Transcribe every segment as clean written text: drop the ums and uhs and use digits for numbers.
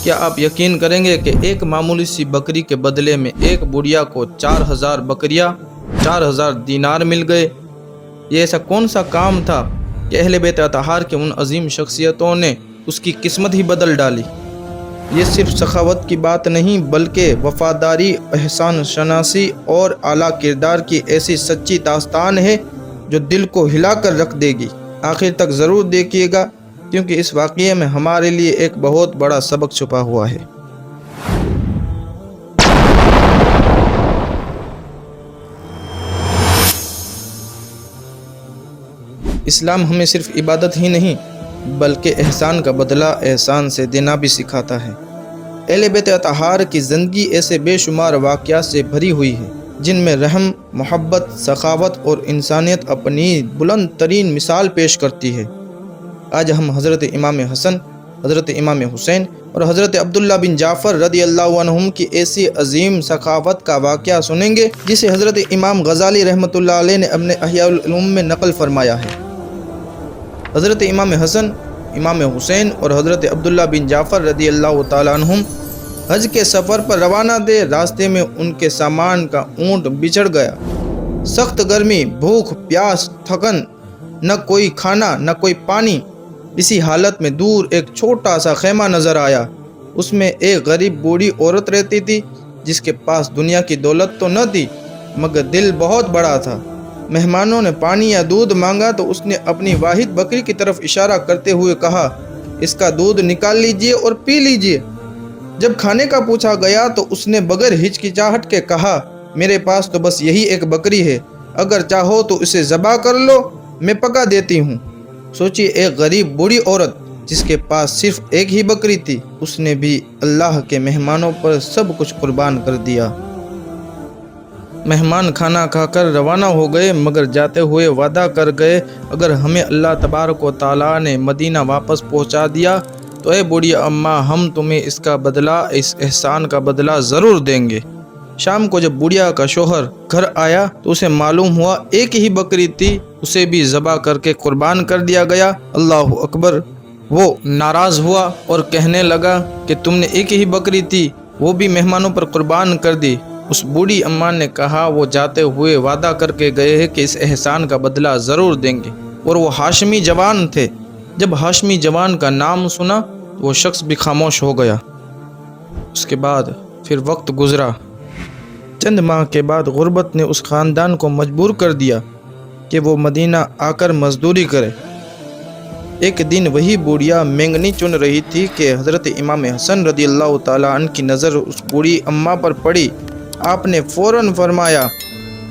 کیا آپ یقین کریں گے کہ ایک معمولی سی بکری کے بدلے میں ایک بڑھیا کو 4000 بکریاں 4000 دینار مل گئے؟ یہ ایسا کون سا کام تھا کہ اہل بیت اطہار کے ان عظیم شخصیتوں نے اس کی قسمت ہی بدل ڈالی؟ یہ صرف سخاوت کی بات نہیں بلکہ وفاداری، احسان شناسی اور اعلیٰ کردار کی ایسی سچی داستان ہے جو دل کو ہلا کر رکھ دے گی۔ آخر تک ضرور دیکھیے گا کیونکہ اس واقعے میں ہمارے لیے ایک بہت بڑا سبق چھپا ہوا ہے۔ اسلام ہمیں صرف عبادت ہی نہیں بلکہ احسان کا بدلہ احسان سے دینا بھی سکھاتا ہے۔ اہل بیت اطہار کی زندگی ایسے بے شمار واقعات سے بھری ہوئی ہے جن میں رحم، محبت، سخاوت اور انسانیت اپنی بلند ترین مثال پیش کرتی ہے۔ آج ہم حضرت امام حسن، حضرت امام حسین اور حضرت عبداللہ بن جعفر رضی اللہ عنہم کی ایسی عظیم سخاوت کا واقعہ سنیں گے جسے حضرت امام غزالی رحمۃ اللہ علیہ نے اپنے احیاء العلوم میں نقل فرمایا ہے۔ حضرت امام حسن، امام حسین اور حضرت عبداللہ بن جعفر رضی اللہ تعالیٰ عنہم حج کے سفر پر روانہ تھے۔ راستے میں ان کے سامان کا اونٹ بچھڑ گیا۔ سخت گرمی، بھوک، پیاس، تھکن، نہ کوئی کھانا نہ کوئی پانی۔ اسی حالت میں دور ایک چھوٹا سا خیمہ نظر آیا۔ اس میں ایک غریب بوڑھی عورت رہتی تھی جس کے پاس دنیا کی دولت تو نہ تھی مگر دل بہت بڑا تھا۔ مہمانوں نے پانی یا دودھ مانگا تو اس نے اپنی واحد بکری کی طرف اشارہ کرتے ہوئے کہا، اس کا دودھ نکال لیجئے اور پی لیجئے۔ جب کھانے کا پوچھا گیا تو اس نے بغیر ہچکچاہٹ کے کہا، میرے پاس تو بس یہی ایک بکری ہے، اگر چاہو تو اسے ذبح کر لو، میں پکا دیتی ہوں۔ سوچیے، ایک غریب بوڑھی عورت جس کے پاس صرف ایک ہی بکری تھی، اس نے بھی اللہ کے مہمانوں پر سب کچھ قربان کر دیا۔ مہمان کھانا کھا کر روانہ ہو گئے مگر جاتے ہوئے وعدہ کر گئے، اگر ہمیں اللہ تبارک و تعالیٰ نے مدینہ واپس پہنچا دیا تو اے بوڑھی اماں، ہم تمہیں اس کا بدلہ، اس احسان کا بدلہ ضرور دیں گے۔ شام کو جب بڑھیا کا شوہر گھر آیا تو اسے معلوم ہوا ایک ہی بکری تھی، اسے بھی ذبح کر کے قربان کر دیا گیا۔ اللہ اکبر! وہ ناراض ہوا اور کہنے لگا کہ تم نے ایک ہی بکری تھی وہ بھی مہمانوں پر قربان کر دی۔ اس بوڑھی اماں نے کہا، وہ جاتے ہوئے وعدہ کر کے گئے ہیں کہ اس احسان کا بدلہ ضرور دیں گے، اور وہ ہاشمی جوان تھے۔ جب ہاشمی جوان کا نام سنا تو وہ شخص بھی خاموش ہو گیا۔ اس کے بعد پھر وقت گزرا۔ چند ماہ کے بعد غربت نے اس خاندان کو مجبور کر دیا کہ وہ مدینہ آ کر مزدوری کرے۔ ایک دن وہی بوڑھیا مینگنی چن رہی تھی کہ حضرت امام حسن رضی اللہ تعالیٰ عنہ کی نظر اس بوڑھی اماں پر پڑی۔ آپ نے فوراً فرمایا،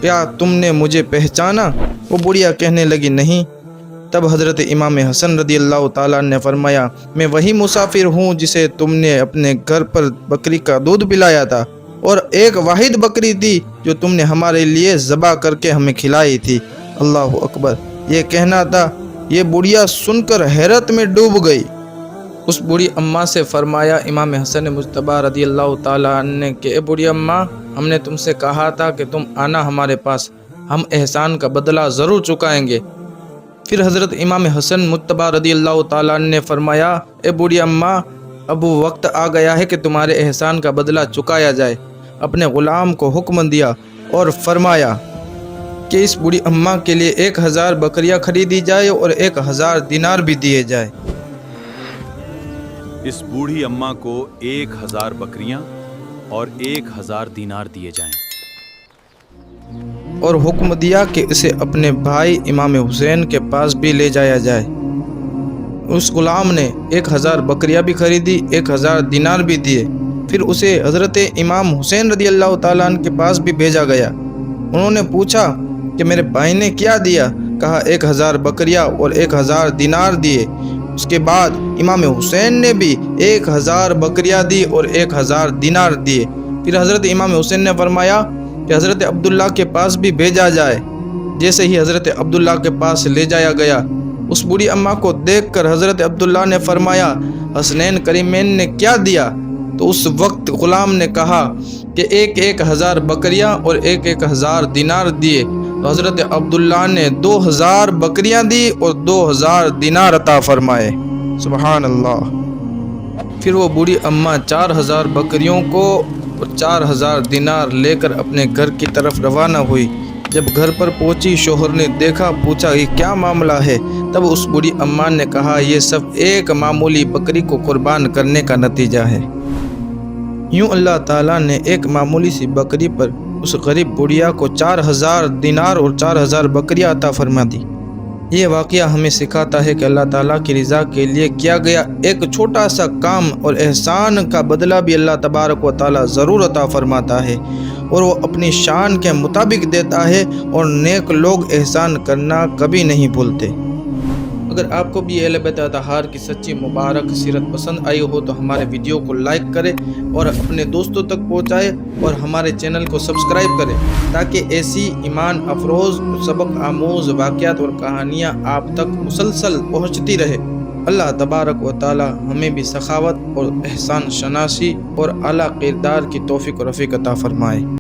کیا تم نے مجھے پہچانا؟ وہ بوڑھیا کہنے لگی، نہیں۔ تب حضرت امام حسن رضی اللہ تعالیٰ عنہ نے فرمایا، میں وہی مسافر ہوں جسے تم نے اپنے گھر پر بکری کا دودھ پلایا تھا، اور ایک واحد بکری تھی جو تم نے ہمارے لیے ذبح کر کے ہمیں کھلائی تھی۔ اللہ اکبر! یہ کہنا تھا۔ یہ بڑھیا سن کر حیرت میں ڈوب گئی۔ اس بوڑھی اماں سے فرمایا امام حسن مجتبی رضی اللہ تعالیٰ عنہ نے کہ اے بوڑھی اماں، ہم نے تم سے کہا تھا کہ تم آنا ہمارے پاس، ہم احسان کا بدلہ ضرور چکائیں گے۔ پھر حضرت امام حسن مجتبی رضی اللہ تعالیٰ عنہ نے فرمایا، اے بوڑھی اماں، اب وہ وقت آ گیا ہے کہ تمہارے احسان کا بدلہ چکایا جائے۔ اپنے غلام کو حکم دیا اور فرمایا کہ اس بوڑھی اماں کے لیے 1000 بکریاں خریدی جائے اور 1000 دینار بھی دیے جائے۔ اس بوڑھی اماں کو 1000 بکریاں اور 1000 دینار دیے جائیں، اور حکم دیا کہ اسے اپنے بھائی امام حسین کے پاس بھی لے جایا جائے۔ اس غلام نے 1000 بکریاں بھی خریدی، 1000 دینار بھی دیے۔ پھر اسے حضرت امام حسین رضی اللہ تعالیٰ عنہ کے پاس بھی بھیجا گیا۔ انہوں نے پوچھا کہ میرے بھائی نے کیا دیا؟ کہا 1000 بکریاں اور 1000 دینار دیے۔ اس کے بعد امام حسین نے بھی 1000 بکریاں دی اور 1000 دینار دیے۔ پھر حضرت امام حسین نے فرمایا کہ حضرت عبداللہ کے پاس بھی بھیجا جائے۔ جیسے ہی حضرت عبداللہ کے پاس لے جایا گیا، اس بوڑھی اماں کو دیکھ کر حضرت عبداللہ نے فرمایا، حسنین کریمین نے کیا دیا؟ تو اس وقت غلام نے کہا کہ 1000 بکریاں اور 1000 دینار دیے۔ تو حضرت عبداللہ نے 2000 بکریاں دی اور 2000 دینار عطا فرمائے۔ سبحان اللہ! پھر وہ بوڑھی اماں 4000 بکریوں کو اور 4000 دینار لے کر اپنے گھر کی طرف روانہ ہوئی۔ جب گھر پر پہنچی شوہر نے دیکھا، پوچھا یہ کیا معاملہ ہے؟ تب اس بوڑھی اماں نے کہا یہ سب ایک معمولی بکری کو قربان کرنے کا نتیجہ ہے۔ یوں اللہ تعالیٰ نے ایک معمولی سی بکری پر اس غریب بڑھیا کو 4000 دینار اور 4000 بکریاں عطا فرما دی۔ یہ واقعہ ہمیں سکھاتا ہے کہ اللہ تعالیٰ کی رضا کے لیے کیا گیا ایک چھوٹا سا کام اور احسان کا بدلہ بھی اللہ تبارک و تعالیٰ ضرور عطا فرماتا ہے، اور وہ اپنی شان کے مطابق دیتا ہے، اور نیک لوگ احسان کرنا کبھی نہیں بھولتے۔ اگر آپ کو بھی اہل بیت اطہار کی سچی مبارک سیرت پسند آئی ہو تو ہمارے ویڈیو کو لائک کریں اور اپنے دوستوں تک پہنچائیں، اور ہمارے چینل کو سبسکرائب کریں تاکہ ایسی ایمان افروز سبق آموز واقعات اور کہانیاں آپ تک مسلسل پہنچتی رہے۔ اللہ تبارک و تعالی ہمیں بھی سخاوت اور احسان شناسی اور اعلیٰ کردار کی توفیق و رفیق عطا فرمائے۔